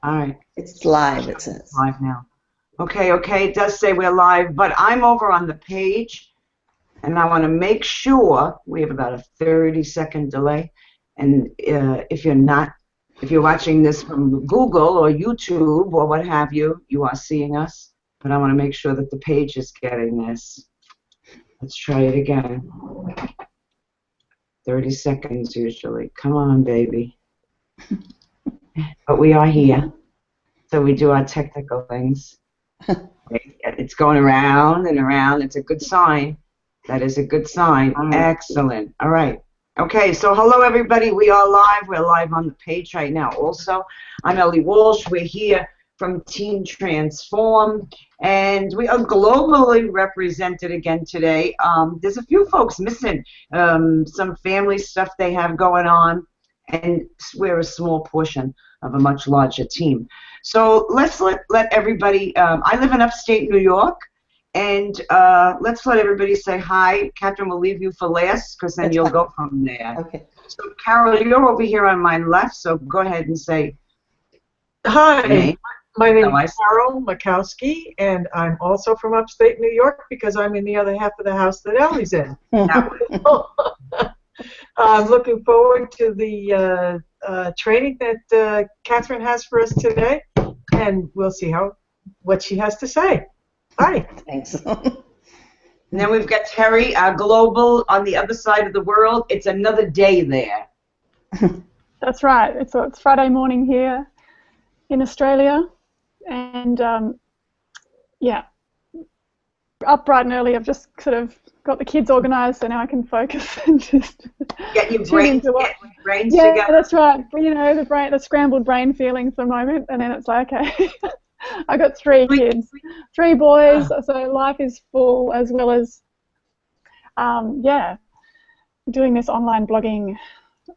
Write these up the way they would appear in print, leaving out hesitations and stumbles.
All right. It's live, it says. Live now. Okay, it does say we're live, but I'm over on the page, and I want to make sure we have about a 30-second delay. And if you're watching this from Google or YouTube or what have you, you are seeing us. But I want to make sure that the page is getting this. Let's try it again. 30 seconds usually. Come on, baby. But we are here. So we do our technical things. It's going around and around. It's a good sign. That is a good sign. Excellent. All right. Okay, so hello, everybody. We are live. We're live on the page right now also. I'm Ellie Walsh. We're here from Team Transform, and we are globally represented again today. There's a few folks missing, some family stuff they have going on, and we're a small portion of a much larger team. So let's let everybody, I live in upstate New York, and let's let everybody say hi. Catherine will leave you for last, because then you'll go from there. Okay. So Carol, you're over here on my left, so go ahead and say hi. Name. My name is Carol Makowski, and I'm also from upstate New York because I'm in the other half of the house that Ellie's in. I'm looking forward to the training that Catherine has for us today, and we'll see what she has to say. Hi. Thanks. And then we've got Terry, global on the other side of the world. It's another day there. That's right. It's Friday morning here in Australia, and yeah, up bright and early. I've just sort of got the kids organised, so now I can focus and just get your brains together. Yeah, that's right. You know, the scrambled brain feeling for a moment, and then it's like, okay. I got three kids, 3 boys, so life is full, as well as, yeah, doing this online blogging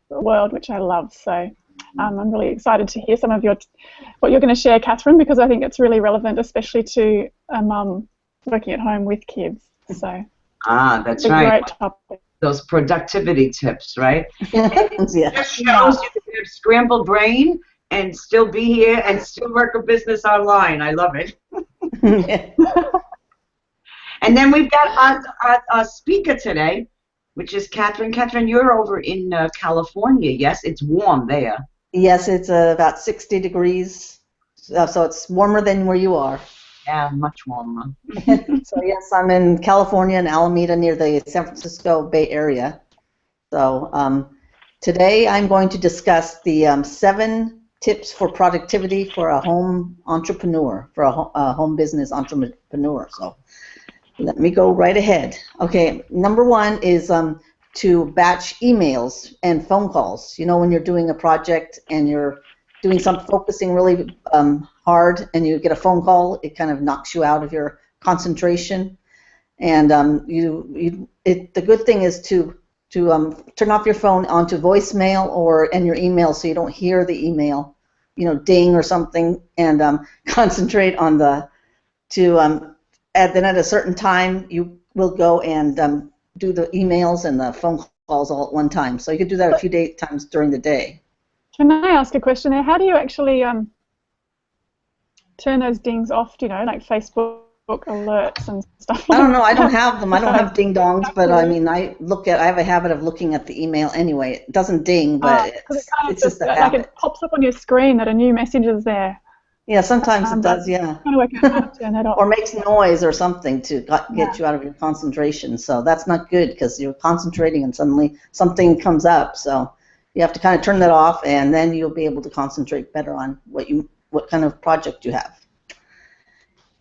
world, which I love. So I'm really excited to hear some of what you're going to share, Catherine, because I think it's really relevant, especially to a mum working at home with kids. So that's right. Great topic. Those productivity tips, right? Yeah. It just shows you can have scrambled brain and still be here and still work a business online. I love it. And then we've got our speaker today, which is Catherine. Catherine, you're over in California, yes? It's warm there. Yes, it's about 60 degrees, so it's warmer than where you are. Yeah, much warmer. So yes, I'm in California, in Alameda, near the San Francisco Bay Area. So today I'm going to discuss the 7 tips for productivity for a home entrepreneur, for a home business entrepreneur. So let me go right ahead. Okay, number 1 is to batch emails and phone calls. You know, when you're doing a project and you're doing something, focusing really hard, and you get a phone call, it kind of knocks you out of your concentration. And the good thing is to turn off your phone onto voicemail and your email, so you don't hear the email, you know, ding or something, and concentrate on then at a certain time you will go and do the emails and the phone calls all at one time. So you could do that a few times during the day. Can I ask a question there? How do you actually turn those dings off? You know, like Facebook alerts and stuff. I don't know. I don't have them. I don't have ding dongs, but I mean, I have a habit of looking at the email anyway. It doesn't ding, but it's just a habit. Like it pops up on your screen that a new message is there. Yeah, sometimes it does. Yeah. Or makes noise or something to get you out of your concentration. So that's not good, because you're concentrating and suddenly something comes up. So you have to kind of turn that off, and then you'll be able to concentrate better on what kind of project you have.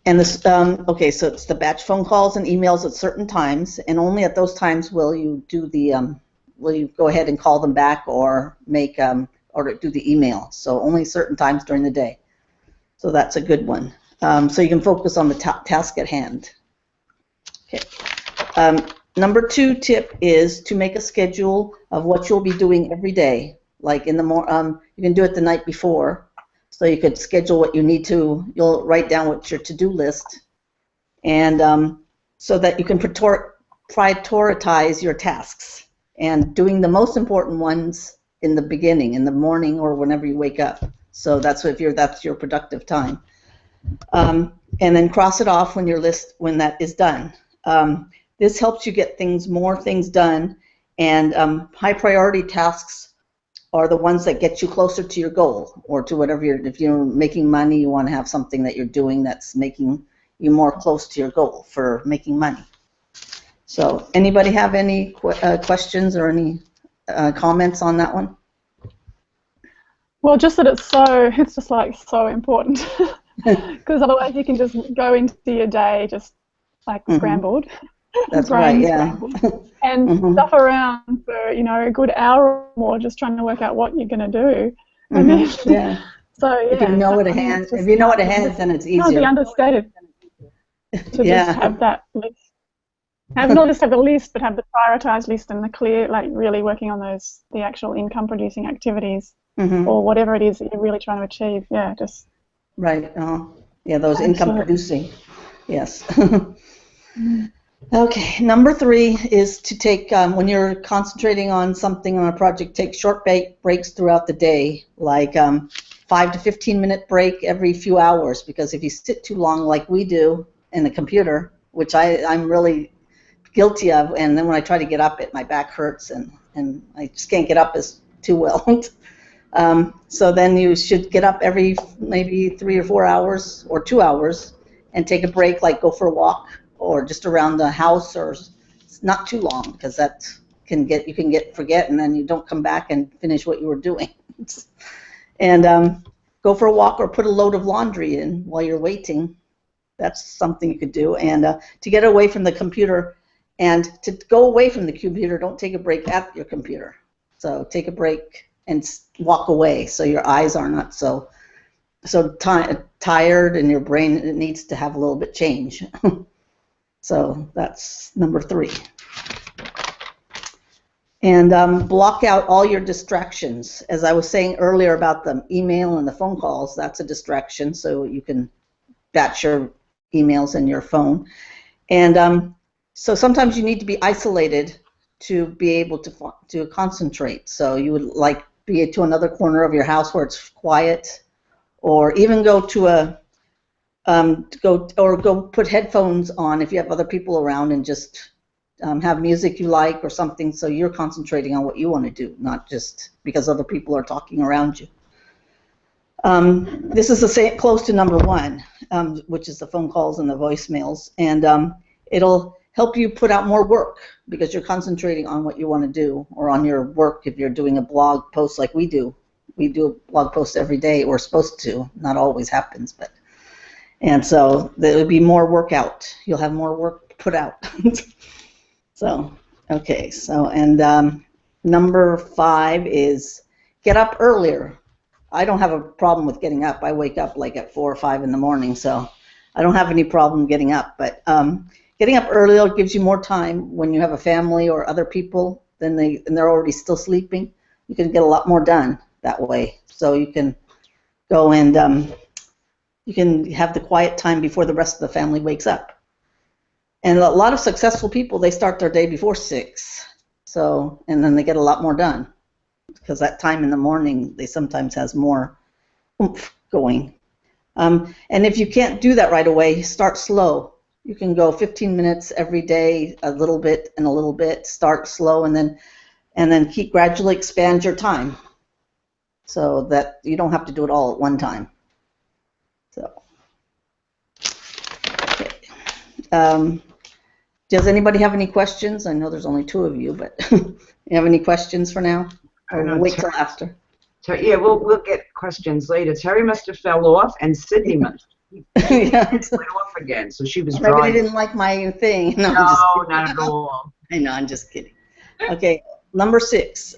And this, okay, so it's the batch phone calls and emails at certain times, and only at those times will you do will you go ahead and call them back or or do the email. So only certain times during the day. So that's a good one. So you can focus on the task at hand. Okay. Number 2 tip is to make a schedule of what you'll be doing every day. Like in the you can do it the night before. So you could schedule what you need to. You'll write down what's your to-do list, and so that you can prioritize your tasks, and doing the most important ones in the beginning, in the morning or whenever you wake up. So that's that's your productive time. And then cross it off when when that is done. This helps you get more things done, and high priority tasks are the ones that get you closer to your goal or to whatever if you're making money, you want to have something that you're doing that's making you more close to your goal for making money. So anybody have any questions or any comments on that one? Well, just that it's just like so important, because otherwise you can just go into your day just like scrambled. That's right, yeah. And stuff around for, you know, a good hour or more just trying to work out what you're going to do. And then, yeah. So, yeah. If you know what a hand, then it's easier. Can't be understated to just have that list. Not just have the list, but have the prioritized list and the clear, like really working on the actual income producing activities or whatever it is that you're really trying to achieve. Yeah, just. Right. Yeah, those income producing. Yes. Okay, number 3 is to take, when you're concentrating on something on a project, take short breaks throughout the day, like 5 to 15 minute break every few hours, because if you sit too long like we do in the computer, which I'm really guilty of, and then when I try to get up, my back hurts and I just can't get up too well. So then you should get up every maybe 3 or 4 hours or 2 hours and take a break, like go for a walk, or just around the house, or it's not too long, because that you can forget, and then you don't come back and finish what you were doing. And go for a walk or put a load of laundry in while you're waiting. That's something you could do. And to get away from the computer, and to go away from the computer, don't take a break at your computer. So take a break and walk away, so your eyes are not so tired, and your brain needs to have a little bit change. So that's number 3. And block out all your distractions. As I was saying earlier about the email and the phone calls, that's a distraction, so you can batch your emails and your phone. And so sometimes you need to be isolated to be able to concentrate. So you would like be to another corner of your house where it's quiet, or even go to go put headphones on if you have other people around, and just have music you like or something, so you're concentrating on what you want to do, not just because other people are talking around you. This is close to number 1, which is the phone calls and the voicemails, and it'll help you put out more work because you're concentrating on what you want to do, or on your work if you're doing a blog post like we do. We do a blog post every day. We're supposed to. Not always happens, but. And so there will be more work out. You'll have more work put out. So, okay. So, and number 5 is get up earlier. I don't have a problem with getting up. I wake up like at 4 or 5 in the morning, so I don't have any problem getting up. But getting up earlier gives you more time when you have a family or other people, and they're already still sleeping. You can get a lot more done that way. So you can go and you can have the quiet time before the rest of the family wakes up. And a lot of successful people, they start their day before 6. So, and then they get a lot more done, because that time in the morning, they sometimes has more oomph going. And if you can't do that right away, start slow. You can go 15 minutes every day, a little bit and a little bit. Start slow, and then keep gradually expand your time, so that you don't have to do it all at one time. So, okay. Does anybody have any questions? I know there's only 2 of you, but you have any questions for now? Or we'll wait till after. Yeah, we'll get questions later. Terry must have fell off, and Sydney must have went off again, so she was driving. Maybe they didn't like my thing. No, not at all. I know, I'm just kidding. Okay, number 6.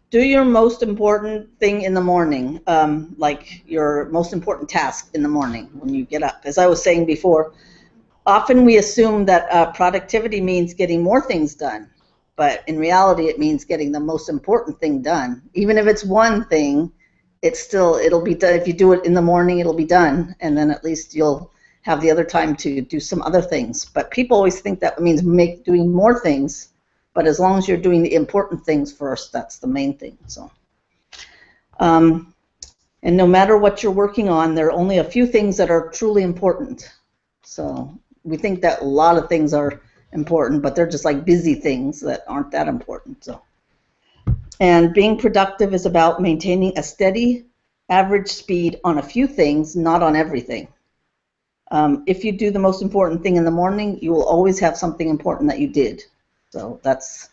Do your most important thing in the morning, like your most important task in the morning when you get up. As I was saying before, often we assume that productivity means getting more things done, but in reality it means getting the most important thing done. Even if it's one thing, it'll be done. If you do it in the morning, it'll be done, and then at least you'll have the other time to do some other things. But people always think that means doing more things. But as long as you're doing the important things first, that's the main thing. So, And no matter what you're working on, there are only a few things that are truly important. So we think that a lot of things are important, but they're just like busy things that aren't that important. So, and being productive is about maintaining a steady average speed on a few things, not on everything. If you do the most important thing in the morning, you will always have something important that you did. So that's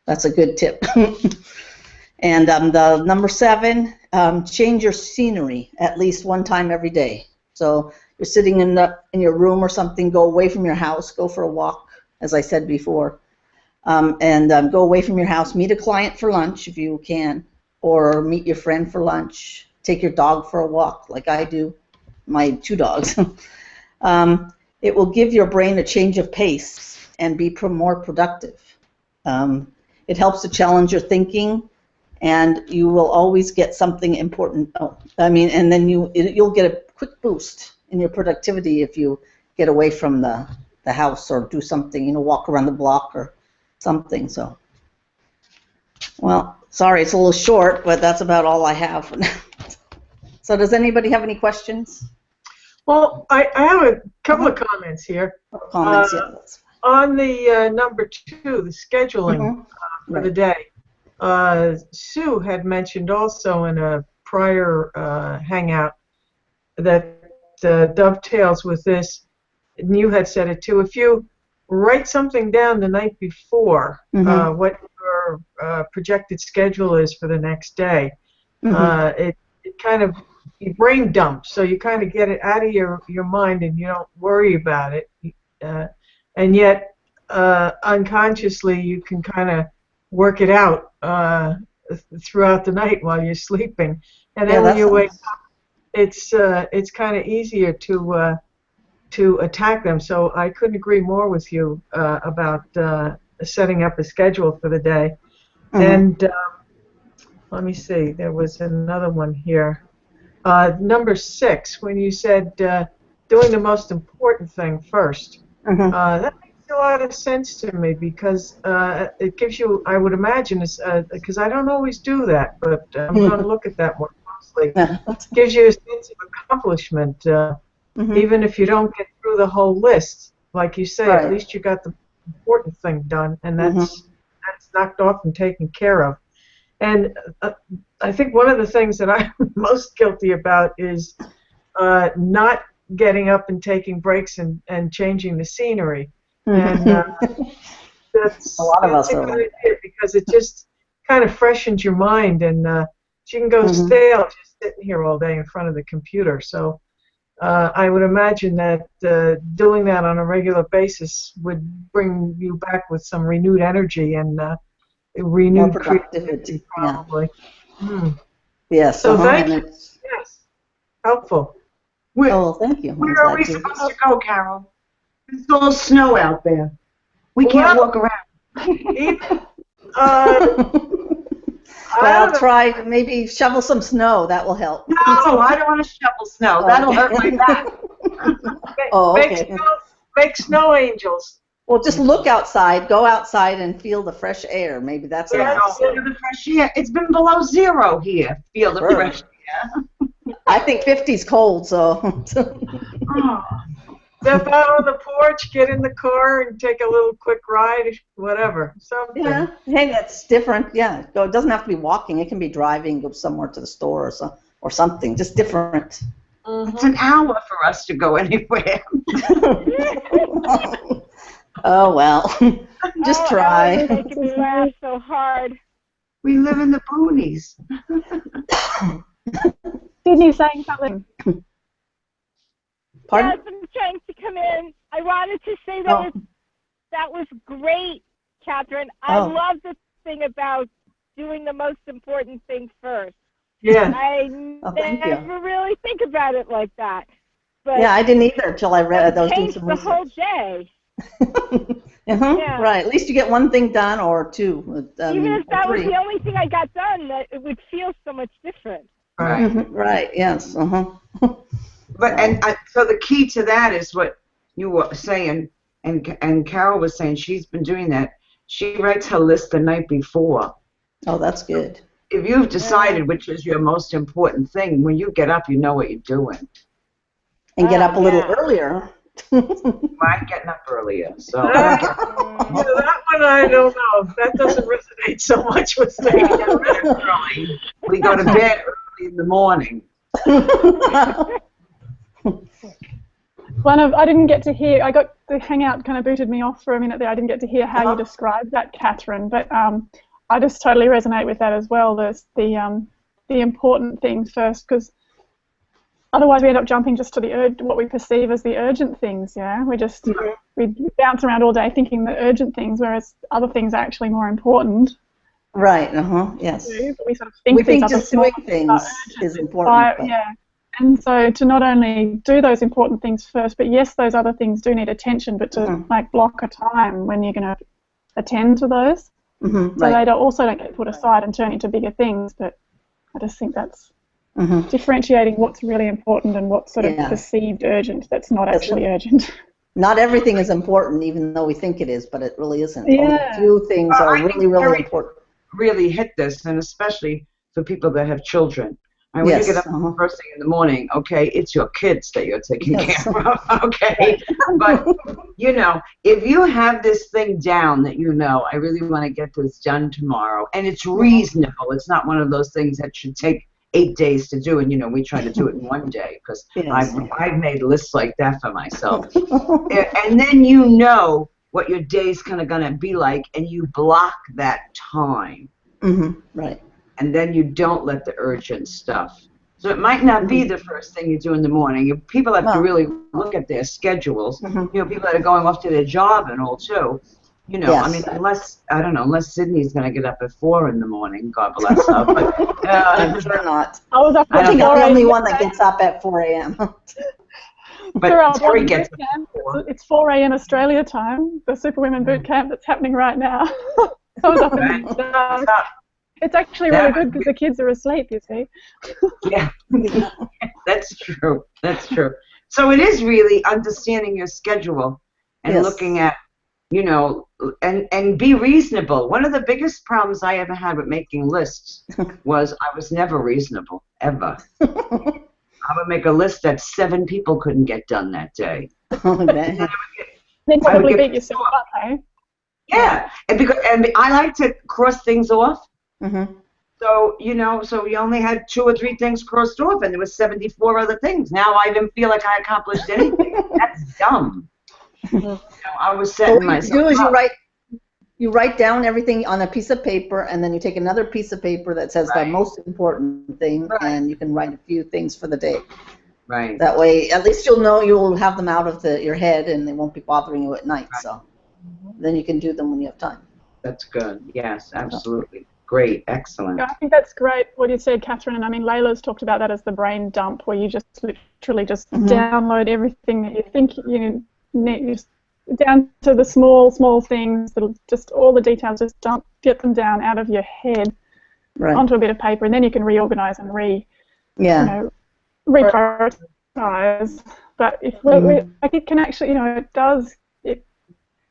a good tip. And the number 7, change your scenery at least one time every day. So you're sitting in your room or something, go away from your house, go for a walk, as I said before, and go away from your house, meet a client for lunch if you can, or meet your friend for lunch, take your dog for a walk like I do, my 2 dogs. It will give your brain a change of pace and be more productive. It helps to challenge your thinking, and you will always get something important. And then you'll get a quick boost in your productivity if you get away from the house or do something, walk around the block or something. So, well, sorry, it's a little short, but that's about all I have for now. So does anybody have any questions? Well, I have a couple of comments here. Comments, yeah. That's fine. On the number 2, the scheduling for the day. Sue had mentioned also in a prior hangout that dovetails with this, and you had said it too. If you write something down the night before, what your projected schedule is for the next day, it kind of, your brain dumps, so you kind of get it out of your mind and you don't worry about it, and yet unconsciously you can kind of work it out throughout the night while you're sleeping, and then when you wake up, it's kind of easier to attack them. So I couldn't agree more with you about setting up a schedule for the day. And let me see, there was another one here. Number 6, when you said doing the most important thing first. That makes a lot of sense to me, because it gives you, I would imagine, because I don't always do that, but I'm going to look at that more closely. It gives you a sense of accomplishment, even if you don't get through the whole list. Like you say, at least you got the important thing done, and that's knocked off and taken care of. And I think one of the things that I'm most guilty about is not getting up and taking breaks and changing the scenery. And that's a lot of us are like that, because it just kind of freshens your mind, and you can go stale just sitting here all day in front of the computer. So I would imagine that doing that on a regular basis would bring you back with some renewed energy and renewed creativity, probably. Yes. So thank you. Yes, helpful. Thank you. Where are we supposed to go, Carol? It's all snow out there. We can't walk around. Well, try to maybe shovel some snow. That will help. No, I don't want to shovel snow. That'll hurt my back. Okay. Make snow angels. Well, just look outside. Go outside and feel the fresh air. Maybe that's enough. Feel the fresh air. It's been below 0 here. Feel the fresh air. I think 50's cold, so. Step out on the porch, get in the car, and take a little quick ride, whatever. Something. Yeah, hey, that's different. Yeah, it doesn't have to be walking. It can be driving, go somewhere to the store or something. Just different. It's an hour for us to go anywhere. Oh well, just try. Making me laugh so hard. We live in the boonies. Sydney's saying something. Pardon? Yes, I'm trying to come in. I wanted to say that was great, Catherine. I love the thing about doing the most important thing first. Yeah. I never really think about it like that. But yeah, I didn't either until I read. I was doing some the research. whole day. Yeah. Right. At least you get one thing done or two. Even if that was three. the only thing I got done, that it would feel so much different. Right. Right. Yes. But so the key to that is what you were saying, and Carol was saying she's been doing that. She writes her list the night before. Oh, that's good. if you've decided which is your most important thing, when you get up, you know what you're doing. And get up a little earlier. I'm getting up earlier, so. That one I don't know. That doesn't resonate so much with me. Early. We go to bed early in the morning. I didn't get to hear, the hangout kind of booted me off for a minute there. I didn't get to hear how you described that, Catherine, but I just totally resonate with that as well. There's the important things first, because otherwise we end up jumping just to what we perceive as the urgent things, yeah? We bounce around all day thinking the urgent things, whereas other things are actually more important. Right, yes. But we sort of think just doing things is important. Yeah. And so to not only do those important things first, but yes, those other things do need attention, but to block a time when you're going to attend to those. So they also don't get put aside and turn into bigger things. But I just think that's differentiating what's really important and what's sort of perceived urgent that's not actually urgent. Not everything is important, even though we think it is, but it really isn't. Yeah. Only a few things are really, really important. Really hit this, and especially for people that have children. When you get up first thing in the morning, okay, it's your kids that you're taking care of, okay? But, if you have this thing down that I really want to get this done tomorrow, and it's reasonable, it's not one of those things that should take 8 days to do, and, we try to do it in 1 day, because I've made lists like that for myself. And then what your day's kind of going to be like, and you block that time. Right. And then you don't let the urgent stuff. So it might not be the first thing you do in the morning. People have to really look at their schedules. People that are going off to their job and all too. I mean, unless Sydney's going to get up at 4 in the morning, God bless her. But, I'm sure not. I think I'm the only one that gets up at 4 a.m. But Terry gets up at 4. It's 4 a.m. Australia time, the Superwomen boot camp that's happening right now. I was up in the dark. It's actually really good because the kids are asleep, you see. Yeah, that's true. That's true. So it is really understanding your schedule and looking at, and be reasonable. One of the biggest problems I ever had with making lists was I was never reasonable, ever. I would make a list that 7 people couldn't get done that day. Then probably beat yourself up, eh? Yeah, and I like to cross things off. So, so you only had 2 or 3 things crossed off, and there was 74 other things. Now I didn't feel like I accomplished anything. That's dumb. I was setting myself What you do is you write down everything on a piece of paper, and then you take another piece of paper that says the most important thing, and you can write a few things for the day. Right. That way, at least you'll have them out of your head, and they won't be bothering you at night. So then you can do them when you have time. That's good. Yes, absolutely. Great, excellent. I think that's great what you said, Catherine, and I mean Layla's talked about that as the brain dump, where you just literally just download everything that you think you need, down to the small things, that'll just all the details, just get them down out of your head onto a bit of paper, and then you can reorganize and reprioritize. But if it can actually,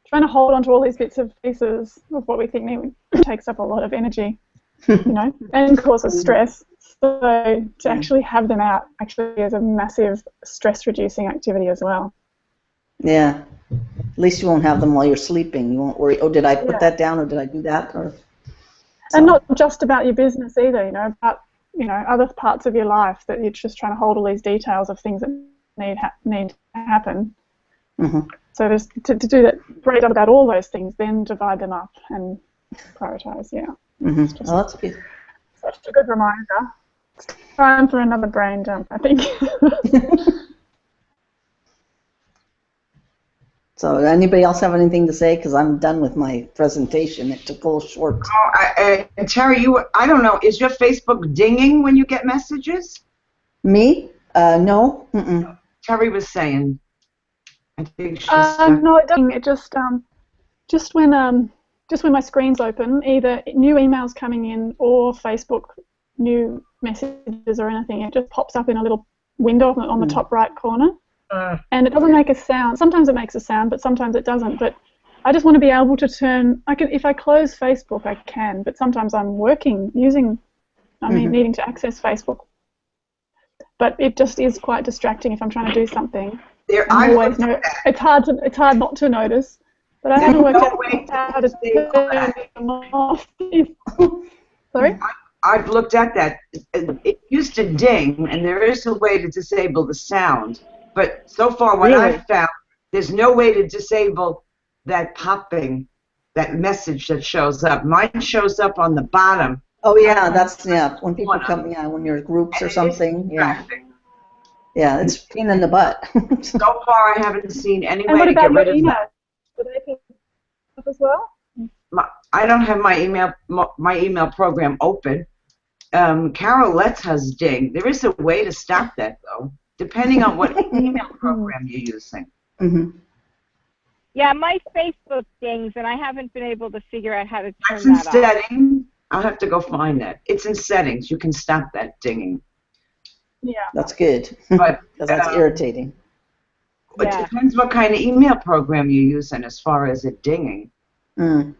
trying to hold on to all these bits of pieces of what we think takes up a lot of energy, and causes stress. So to actually have them out actually is a massive stress-reducing activity as well. Yeah. At least you won't have them while you're sleeping. You won't worry, did I put that down, or did I do that? And not just about your business either, about other parts of your life, that you're just trying to hold all these details of things that need to happen. So just to do that, break up about all those things, then divide them up and prioritize. That's good. Such a good reminder. It's time for another brain dump, I think. So anybody else have anything to say? Because I'm done with my presentation. It took a little short. And Terry, I don't know, is your Facebook dinging when you get messages? Me? No. Terry was saying. I think she's no, it doesn't. It just when my screen's open, either new emails coming in or Facebook new messages or anything, it just pops up in a little window on the top right corner. And it doesn't make a sound. Sometimes it makes a sound, but sometimes it doesn't. But I just want to be able to if I close Facebook, I can, but sometimes I'm working using I mean, needing to access Facebook. But it just is quite distracting if I'm trying to do something. It's hard not to notice. But I haven't worked out how to turn them off. Sorry? I've looked at that. It used to ding, and there is a way to disable the sound. But so far, what I've found, there's no way to disable that popping, that message that shows up. Mine shows up on the bottom. Oh yeah, that's when people come, when you're groups or something. Yeah, it's a pain in the butt. So far, I haven't seen any way to get rid of that. Do they pick up as well? I don't have my email program open. Carol Letts has Ding. There is a way to stop that though, depending on what email program you're using. Mm-hmm. Yeah, my Facebook dings, and I haven't been able to figure out how to turn It's in that off. settings. I'll have to go find that. It's in settings. You can stop that dinging. Yeah. That's good. But because that's irritating. It depends what kind of email program you're using as far as it dinging. Mm.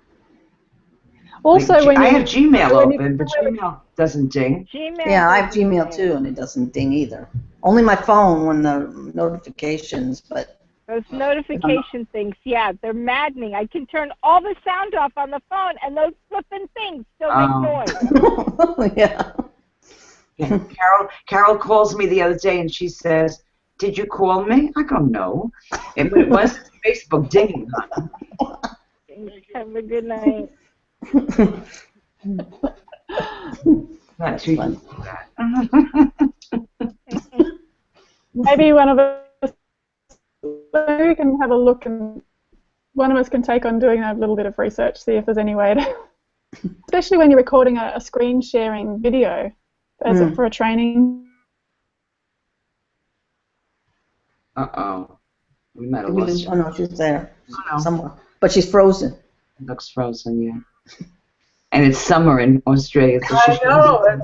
Also, I have Gmail open, but Gmail doesn't ding. Yeah, I have Gmail too, and it doesn't ding either. Only my phone when the notifications, but... Those notification things, they're maddening. I can turn all the sound off on the phone, and those flipping things still make noise. Yeah. Carol calls me the other day, and she says, "Did you call me?" I go, "No." And it was Facebook dinging. Have a good night. Not too funny. Maybe one of us we can have a look, and one of us can take on doing a little bit of research, see if there's any way to, especially when you're recording a screen sharing video for a training. Uh-oh. We might have lost her. Oh no, she's there somewhere. Oh, But she's frozen. It looks frozen, yeah. And it's summer in Australia. So I know.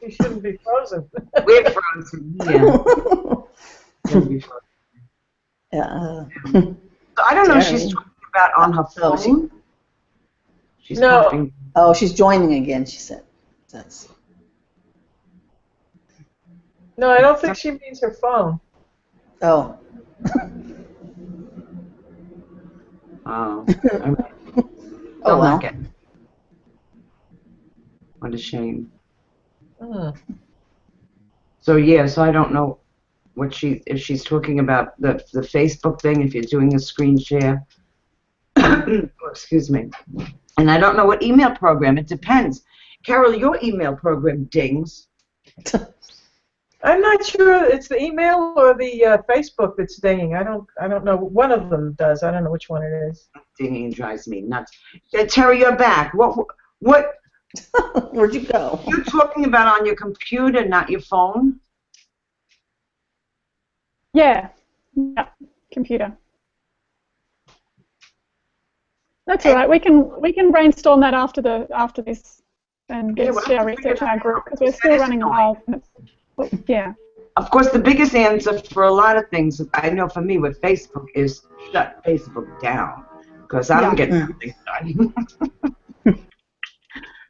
You shouldn't be frozen. We're frozen, yeah. Yeah. So I don't know if she's talking about on her phone. She's talking. Oh, she's joining again, she said. No, I don't think she means her phone. Oh. Oh. Oh, well. What a shame. Hmm. So I don't know what if she's talking about the Facebook thing, if you're doing a screen share. Excuse me. And I don't know what email program. It depends. Carol, your email program dings. I'm not sure it's the email or the Facebook that's dinging. I don't know. One of them does. I don't know which one it is. Dinging drives me nuts. Terry, you're back. What? Where'd you go? You're talking about on your computer, not your phone? Yeah, computer. That's all right. We can brainstorm that after this and share research in our group, because we're still running live. Yeah. Of course, the biggest answer for a lot of things, I know for me with Facebook, is shut Facebook down, because I don't get nothing done.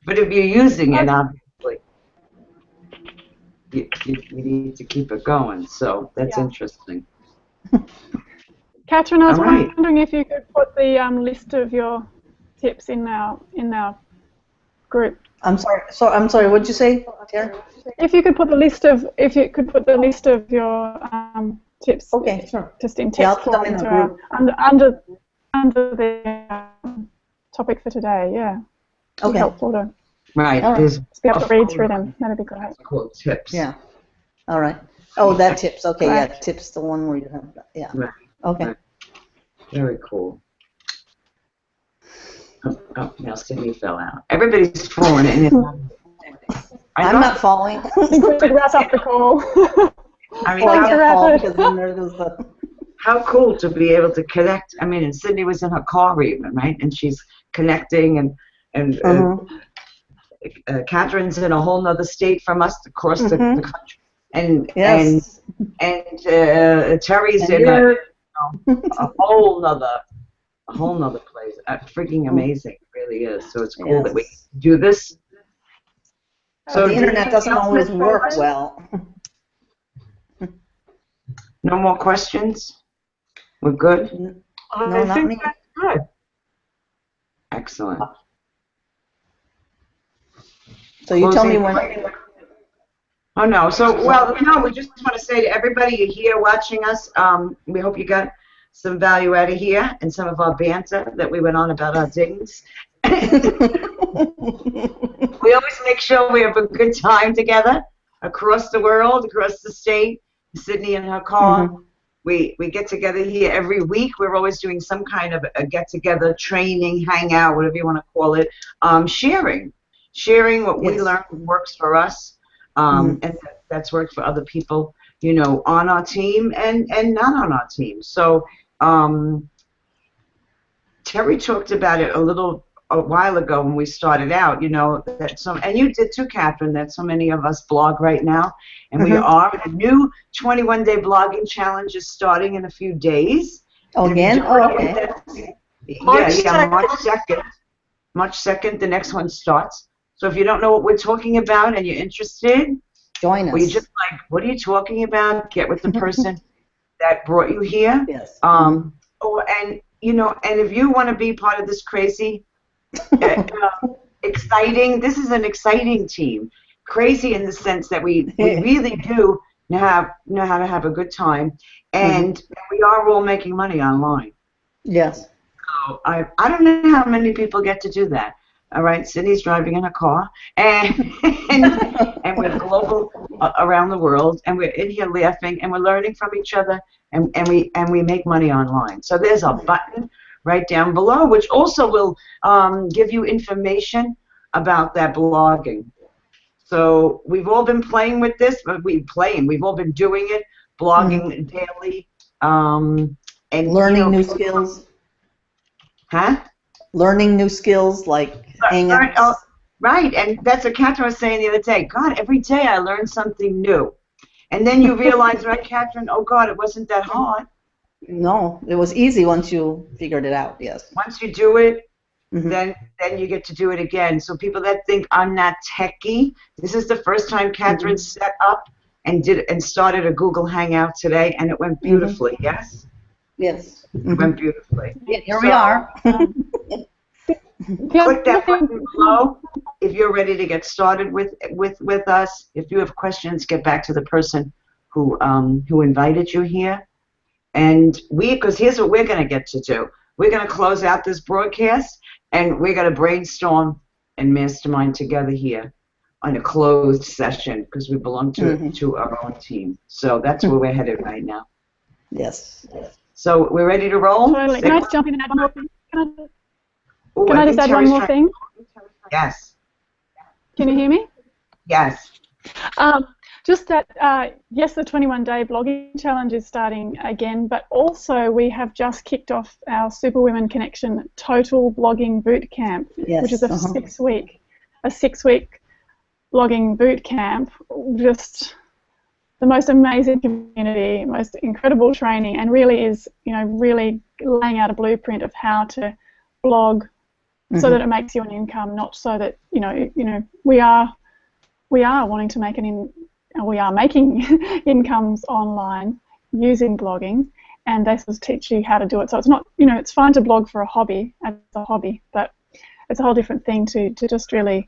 But if you're using it, obviously, you need to keep it going. So that's interesting. Catherine, I was wondering if you could put the list of your tips in our group. I'm sorry. What'd you say, Tara? If you could put the list of your tips. Okay, sure. Just in text Yeah, I'll put them in the group. Under the topic for today. Yeah. Okay. Helpful to Right. just be able to read through them. That'd be great. Cool tips. Yeah. All right. Oh, that tips. Okay, yeah, tips the one where you have that. Yeah. Right. Okay. Right. Very cool. Oh, now Cindy fell out. Everybody's falling in. I'm not falling. I think we should wrap up the call. I mean, because then there goes the... How cool to be able to connect. I mean, and Cindy was in her car even, right? And she's connecting, and Catherine's in a whole nother state from us across the country, and Terry's in a whole nother place. Freaking amazing, it really is. So it's cool that we do this. So the internet doesn't always work well. No more questions? We're good? No, I not think me. that's good. Excellent. So you tell me Closing when. prayer. Oh, no. So, well, no, we just want to say to everybody here watching us, we hope you got some value out of here and some of our banter that we went on about our dings. We always make sure we have a good time together across the world, across the state. Sydney in her car. Mhm. We get together here every week. We're always doing some kind of a get-together, training, hangout, whatever you want to call it, sharing what we Yes. learned works for us, and that's worked for other people, you know, on our team and not on our team. So Terry talked about it a while ago when we started out, you know, that and you did too, Catherine, that so many of us blog right now, and we are. The new 21-day blogging challenge is starting in a few days. Oh, again? Oh, okay. March 2nd. March 2nd, the next one starts. So if you don't know what we're talking about and you're interested, Join us. or you're just like, what are you talking about? Get with the person that brought you here. Yes. And you know, and if you want to be part of this crazy, exciting, this is an exciting team. Crazy in the sense that we really do know how to have a good time, and we are all making money online. Yes. So I don't know how many people get to do that. All right, Sydney's driving in a car, and we're global around the world, and we're in here laughing, and we're learning from each other, and we make money online. So there's a button right down below, which also will give you information about that blogging. So we've all been playing with this, but we've all been doing it, blogging daily, and learning new skills. Huh? Learning new skills like Hangouts. Right, and that's what Catherine was saying the other day. God, every day I learn something new. And then you realize, right, Catherine, oh, God, it wasn't that hard. No, it was easy once you figured it out, yes. Once you do it, then you get to do it again. So people that think I'm not techie, this is the first time Catherine set up and started a Google Hangout today, and it went beautifully, yes? Yes. It went beautifully. Yeah, here we are. Click that button below if you're ready to get started with us. If you have questions, get back to the person who invited you here. And because here's what we're going to get to do. We're going to close out this broadcast, and we're going to brainstorm and mastermind together here on a closed session because we belong to our own team. So that's where we're headed right now. Yes. So we're ready to roll? Totally. Can I just jump in and add one more thing? Can I just add one more thing? Yes. Can you hear me? Yes. Just that, yes, the 21-day blogging challenge is starting again, but also we have just kicked off our Superwomen Connection Total Blogging Boot Camp, which is a six-week blogging boot camp. Just the most amazing community, most incredible training, and really is, you know, really laying out a blueprint of how to blog so that it makes you an income, not so that, you know, we are wanting to make we are making incomes online using blogging, and this will teach you how to do it. So it's not, you know, it's fine to blog for a hobby, as a hobby, but it's a whole different thing to just really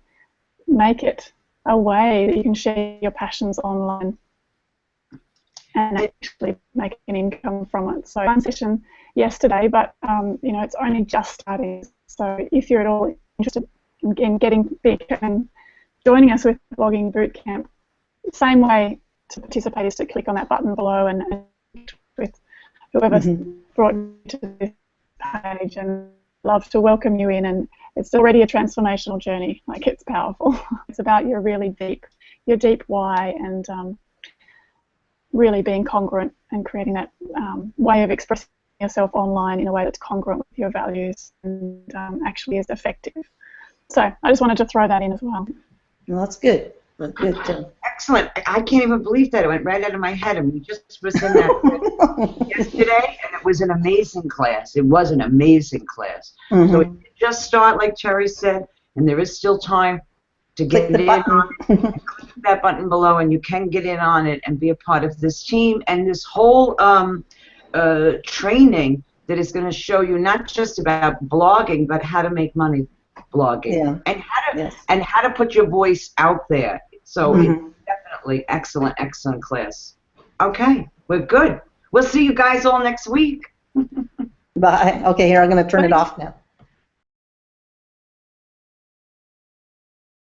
make it a way that you can share your passions online and actually make an income from it. So one session yesterday, but you know, it's only just starting. So if you're at all interested in getting big and joining us with Blogging Bootcamp, same way to participate is to click on that button below and with whoever's brought you to this page, and love to welcome you in. And it's already a transformational journey. Like, it's powerful. It's about your deep why, and really being congruent and creating that way of expressing yourself online in a way that's congruent with your values and actually is effective. So I just wanted to throw that in as well. Well, that's good. That's good too. Excellent. I can't even believe that. It went right out of my head, and we just was in that yesterday, and it was an amazing class. It was an amazing class. So it just start, like Terry said, and there is still time to get Click the in button. on it. Click that button below, and you can get in on it and be a part of this team and this whole training that is going to show you not just about blogging, but how to make money blogging, Yeah. and how to put your voice out there. So Mm-hmm. it's definitely excellent class. Okay, we're good. We'll see you guys all next week. Bye. Okay, here, I'm going to turn it off now.